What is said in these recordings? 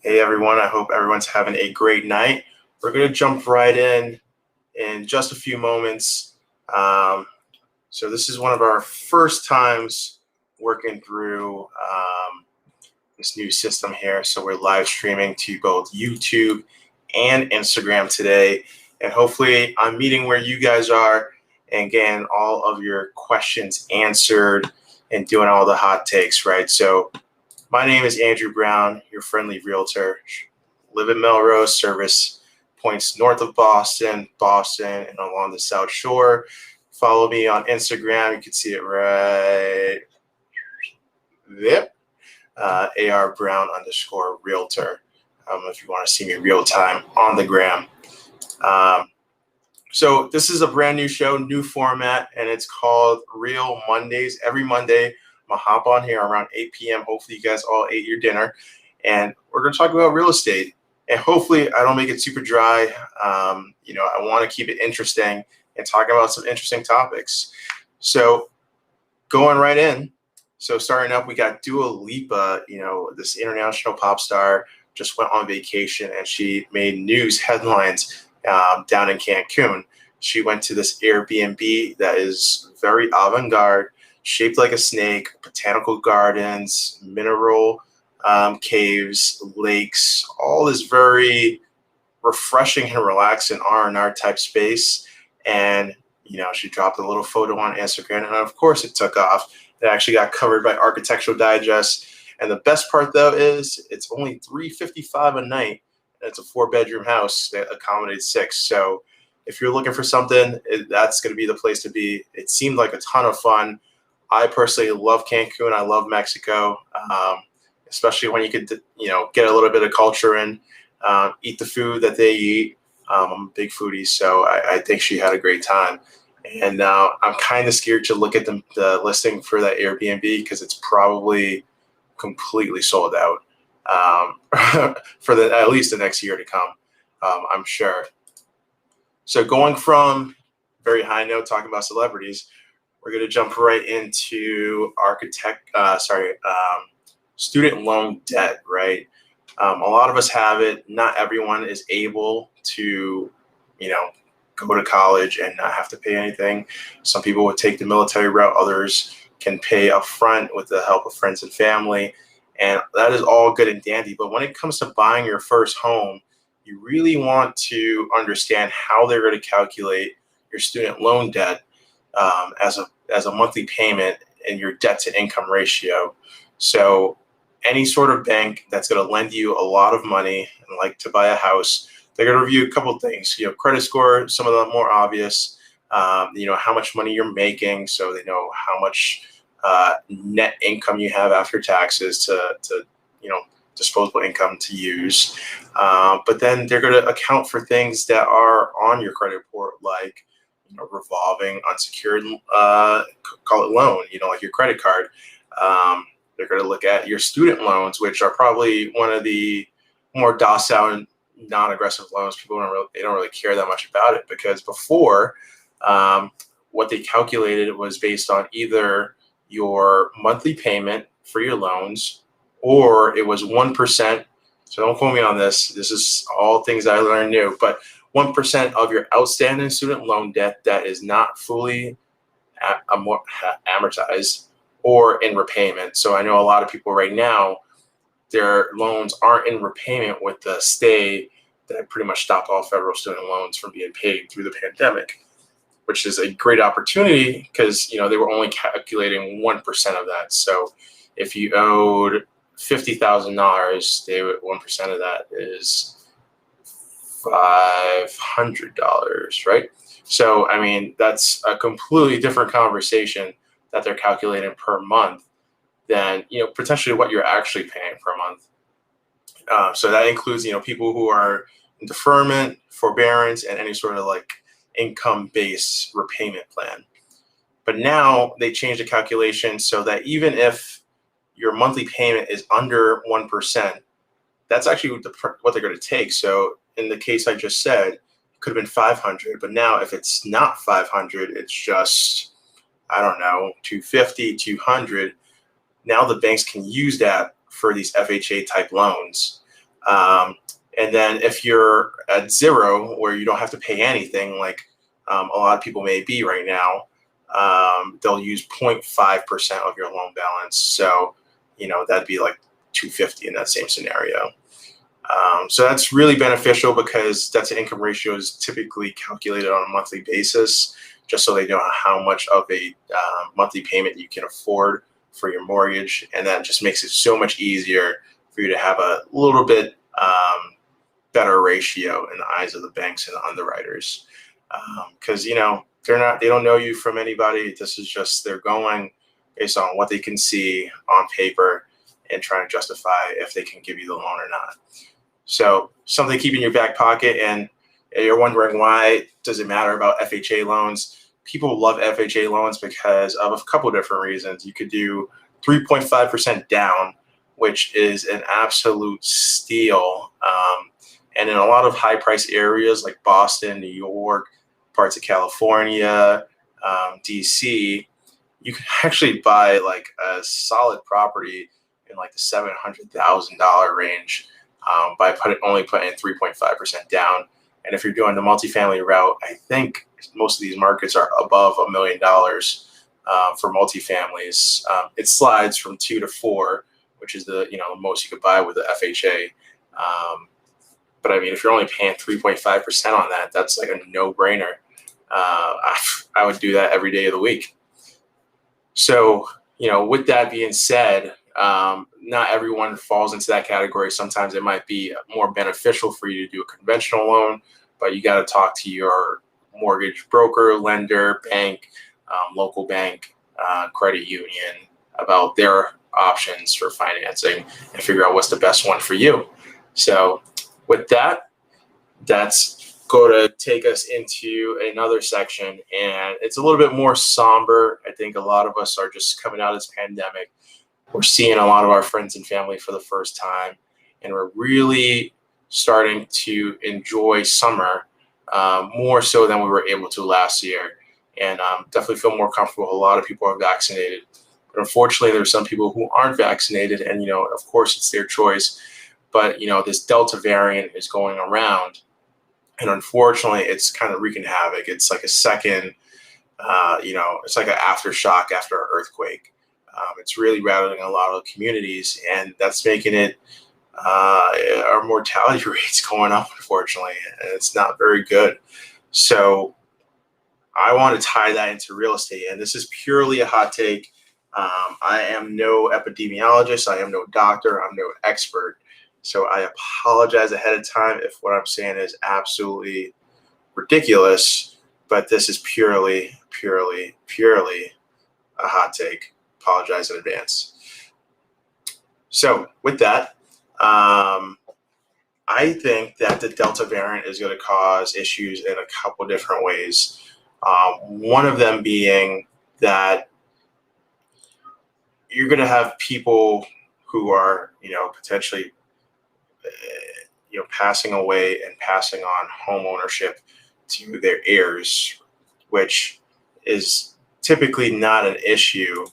Hey everyone, I hope everyone's having a great night. We're going to jump right in just a few moments. Um, so this is one of our first times working through this new system here. So we're live streaming to both YouTube and Instagram today. And hopefully I'm meeting where you guys are and getting all of your questions answered and doing all the hot takes, right? So my name is Andrew Brown, your friendly realtor. Live in Melrose, service points north of Boston, and along the South Shore. Follow me on Instagram. You can see it right there. AR Brown _ realtor. If you want to see me real time on the gram. So this is a brand new show, new format, and it's called Real Mondays. Every Monday, I'm gonna hop on here around 8 p.m. Hopefully you guys all ate your dinner, and we're gonna talk about real estate. And hopefully I don't make it super dry. I want to keep it interesting and talking about some interesting topics. So going right in. So starting up, we got Dua Lipa. This international pop star just went on vacation, and she made news headlines down in Cancun. She went to this Airbnb that is very avant-garde, shaped like a snake, botanical gardens, mineral caves, lakes, all this very refreshing and relaxing R&R type space. And, she dropped a little photo on Instagram, and of course it took off. It actually got covered by Architectural Digest. And the best part, though, is it's only $355 a night. It's a 4-bedroom house that accommodates 6. So if you're looking for something, that's going to be the place to be. It seemed like a ton of fun. I personally love Cancun. I love Mexico, especially when you could, get a little bit of culture in, eat the food that they eat. I'm a big foodie, so I think she had a great time. And now I'm kind of scared to look at the listing for that Airbnb because it's probably completely sold out for at least the next year to come, I'm sure. So going from very high note talking about celebrities, we're going to jump right into student loan debt, right? A lot of us have it. Not everyone is able to, go to college and not have to pay anything. Some people would take the military route. Others can pay up front with the help of friends and family. And that is all good and dandy. But when it comes to buying your first home, you really want to understand how they're going to calculate your student loan debt as a monthly payment and your debt to income ratio. So any sort of bank that's going to lend you a lot of money and like to buy a house, they're going to review a couple of things. Credit score, some of the more obvious. How much money you're making, so they know how much net income you have after taxes to disposable income to use. But then they're going to account for things that are on your credit report, like revolving unsecured, call it loan, like your credit card. They're going to look at your student loans, which are probably one of the more docile and non-aggressive loans. People don't really care that much about it, because before, what they calculated was based on either your monthly payment for your loans, or it was 1%. So don't quote me on this. This is all things I learned new, but 1% of your outstanding student loan debt that is not fully amortized or in repayment. So I know a lot of people right now, their loans aren't in repayment with the stay that pretty much stopped all federal student loans from being paid through the pandemic, which is a great opportunity because, they were only calculating 1% of that. So if you owed $50,000, 1% of that is $500, right? So, that's a completely different conversation that they're calculating per month than, potentially what you're actually paying per month. So that includes, people who are in deferment, forbearance, and any sort of like income-based repayment plan. But now they changed the calculation so that even if your monthly payment is under 1%, that's actually what they're going to take. So in the case I just said, it could have been 500, but now if it's not 500, it's just, I don't know, 250, 200. Now the banks can use that for these FHA type loans. And then if you're at zero, where you don't have to pay anything, like a lot of people may be right now, they'll use 0.5% of your loan balance. So, that'd be like 250 in that same scenario. So that's really beneficial because debt to income ratio is typically calculated on a monthly basis, just so they know how much of a monthly payment you can afford for your mortgage. And that just makes it so much easier for you to have a little bit better ratio in the eyes of the banks and the underwriters. Because, they don't know you from anybody. This is just, they're going based on what they can see on paper and trying to justify if they can give you the loan or not. So something to keep in your back pocket. And you're wondering, why does it matter about FHA loans? People love FHA loans because of a couple different reasons. You could do 3.5% down, which is an absolute steal. And in a lot of high price areas like Boston, New York, parts of California, DC, you can actually buy like a solid property in like the $700,000 range by only putting 3.5% down. And if you're doing the multifamily route, I think most of these markets are above $1 million for multifamilies. It slides from 2 to 4, which is the most you could buy with the FHA. But I mean, if you're only paying 3.5% on that, that's like a no-brainer. I would do that every day of the week. So, with that being said, not everyone falls into that category. Sometimes it might be more beneficial for you to do a conventional loan, but you got to talk to your mortgage broker, lender, bank, local bank, credit union about their options for financing and figure out what's the best one for you. So with that, that's going to take us into another section, and it's a little bit more somber. I think a lot of us are just coming out of this pandemic. We're seeing a lot of our friends and family for the first time, and we're really starting to enjoy summer more so than we were able to last year. And definitely feel more comfortable. A lot of people are vaccinated, but unfortunately, there's some people who aren't vaccinated, and of course, it's their choice. But this Delta variant is going around, and unfortunately, it's kind of wreaking havoc. It's like a second, it's like an aftershock after an earthquake. It's really rattling a lot of communities, and that's making it our mortality rates going up, unfortunately, and it's not very good. So I want to tie that into real estate, and this is purely a hot take. I am no epidemiologist. I am no doctor. I'm no expert. So I apologize ahead of time if what I'm saying is absolutely ridiculous, but this is purely a hot take. Apologize in advance. So with that, I think that the Delta variant is going to cause issues in a couple different ways. One of them being that you're going to have people who are, potentially, passing away and passing on home ownership to their heirs, which is typically not an issue.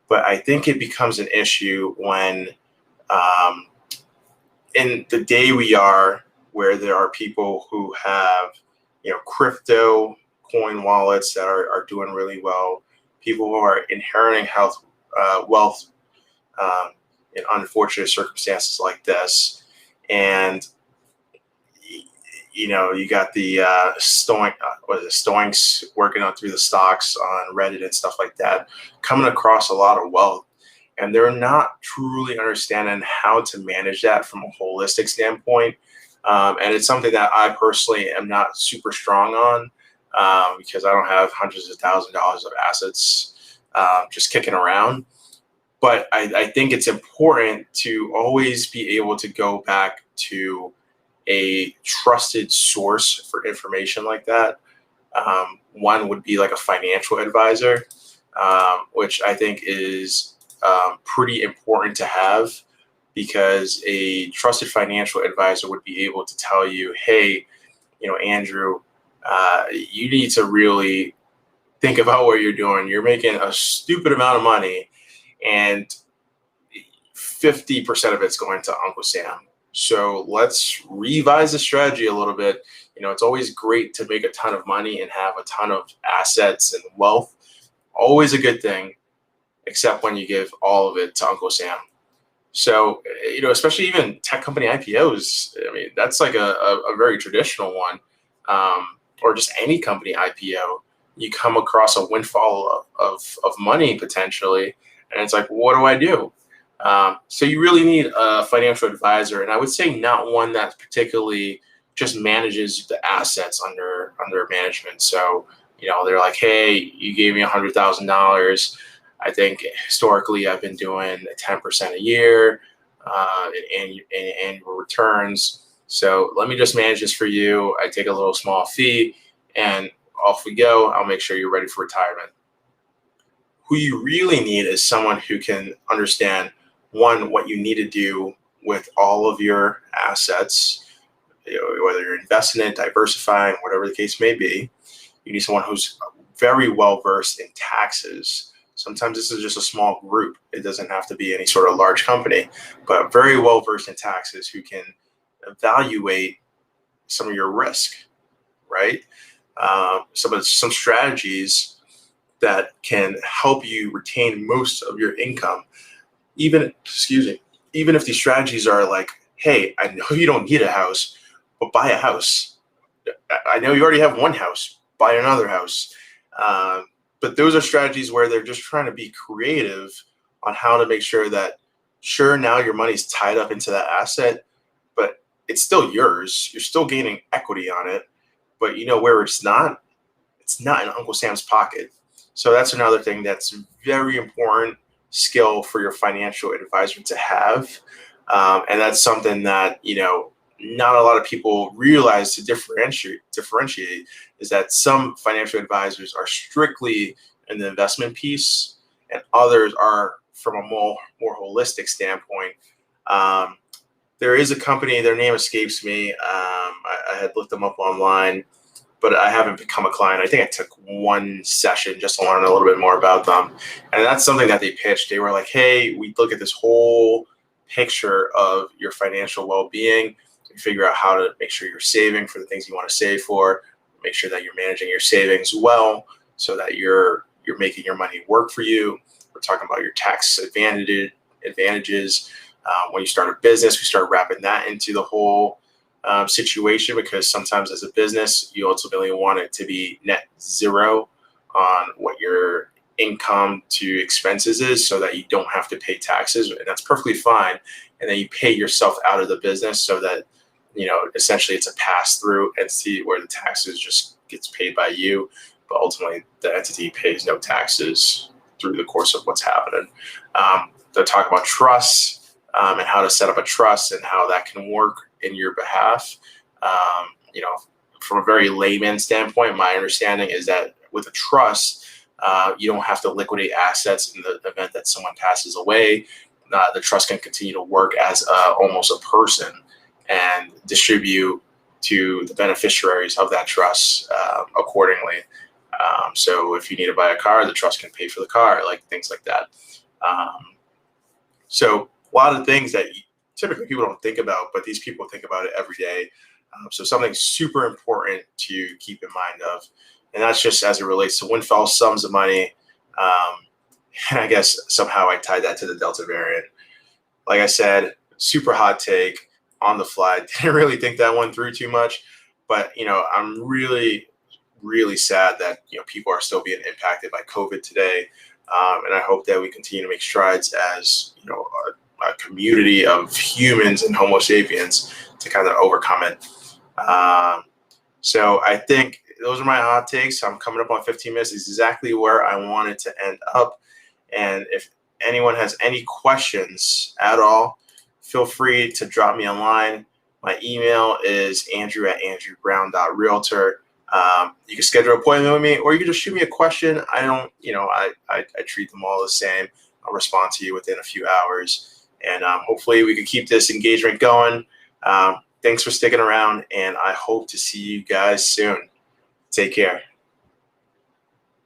But I think it becomes an issue when, in the day we are, where there are people who have, crypto coin wallets that are doing really well, people who are inheriting wealth in unfortunate circumstances like this. And, you got the Stoinks working on through the stocks on Reddit and stuff like that, coming across a lot of wealth. And they're not truly understanding how to manage that from a holistic standpoint. And it's something that I personally am not super strong on because I don't have hundreds of thousands of dollars of assets just kicking around. But I think it's important to always be able to go back to a trusted source for information like that. One would be like a financial advisor, which I think is pretty important to have, because a trusted financial advisor would be able to tell you, hey, Andrew, you need to really think about what you're doing. You're making a stupid amount of money, and 50% of it's going to Uncle Sam. So let's revise the strategy a little bit. It's always great to make a ton of money and have a ton of assets and wealth. Always a good thing, except when you give all of it to Uncle Sam. So, especially even tech company IPOs, I mean, that's like a very traditional one, or just any company IPO. You come across a windfall of money potentially, and it's like, what do I do? So you really need a financial advisor, and I would say not one that particularly just manages the assets under management. So, they're like, hey, you gave me $100,000. I think historically I've been doing 10% a year in annual returns. So let me just manage this for you. I take a little small fee and off we go. I'll make sure you're ready for retirement. Who you really need is someone who can understand, one, what you need to do with all of your assets, whether you're investing in, diversifying, whatever the case may be. You need someone who's very well versed in taxes. Sometimes this is just a small group. It doesn't have to be any sort of large company, but very well versed in taxes who can evaluate some of your risk, right? Some strategies that can help you retain most of your income. Even if these strategies are like, hey, I know you don't need a house, but buy a house. I know you already have one house, buy another house. But those are strategies where they're just trying to be creative on how to make sure that, sure, now your money's tied up into that asset, but it's still yours. You're still gaining equity on it, but where it's not in Uncle Sam's pocket. So that's another thing that's very important skill for your financial advisor to have. And that's something that, not a lot of people realize to differentiate is that some financial advisors are strictly in the investment piece and others are from a more holistic standpoint. There is a company, their name escapes me. I had looked them up online, but I haven't become a client. I think I took one session just to learn a little bit more about them. And that's something that they pitched. They were like, hey, we look at this whole picture of your financial well-being, figure out how to make sure you're saving for the things you want to save for, make sure that you're managing your savings well so that you're making your money work for you. We're talking about your tax advantages. When you start a business, we start wrapping that into the whole situation, because sometimes as a business, you ultimately want it to be net zero on what your income to expenses is so that you don't have to pay taxes, and that's perfectly fine. And then you pay yourself out of the business so that essentially it's a pass-through entity where the taxes just gets paid by you, but ultimately the entity pays no taxes through the course of what's happening. They'll talk about trusts and how to set up a trust and how that can work in your behalf. From a very layman standpoint, my understanding is that with a trust, you don't have to liquidate assets in the event that someone passes away. The trust can continue to work as almost a person and distribute to the beneficiaries of that trust accordingly. So if you need to buy a car, the trust can pay for the car, like things like that. So a lot of things that typically people don't think about, but these people think about it every day. So something super important to keep in mind of, and that's just as it relates to windfall sums of money. And I guess somehow I tied that to the Delta variant. Like I said, super hot take on the fly. Didn't really think that one through too much, but I'm really, really sad that people are still being impacted by COVID today, and I hope that we continue to make strides as a community of humans and Homo sapiens to kind of overcome it. So I think those are my hot takes. I'm coming up on 15 minutes. This is exactly where I wanted to end up. And if anyone has any questions at all, feel free to drop me a line. My email is andrew@andrewbrown.realtor. You can schedule an appointment with me, or you can just shoot me a question. I don't, I treat them all the same. I'll respond to you within a few hours. And hopefully we can keep this engagement going. Thanks for sticking around, and I hope to see you guys soon. Take care.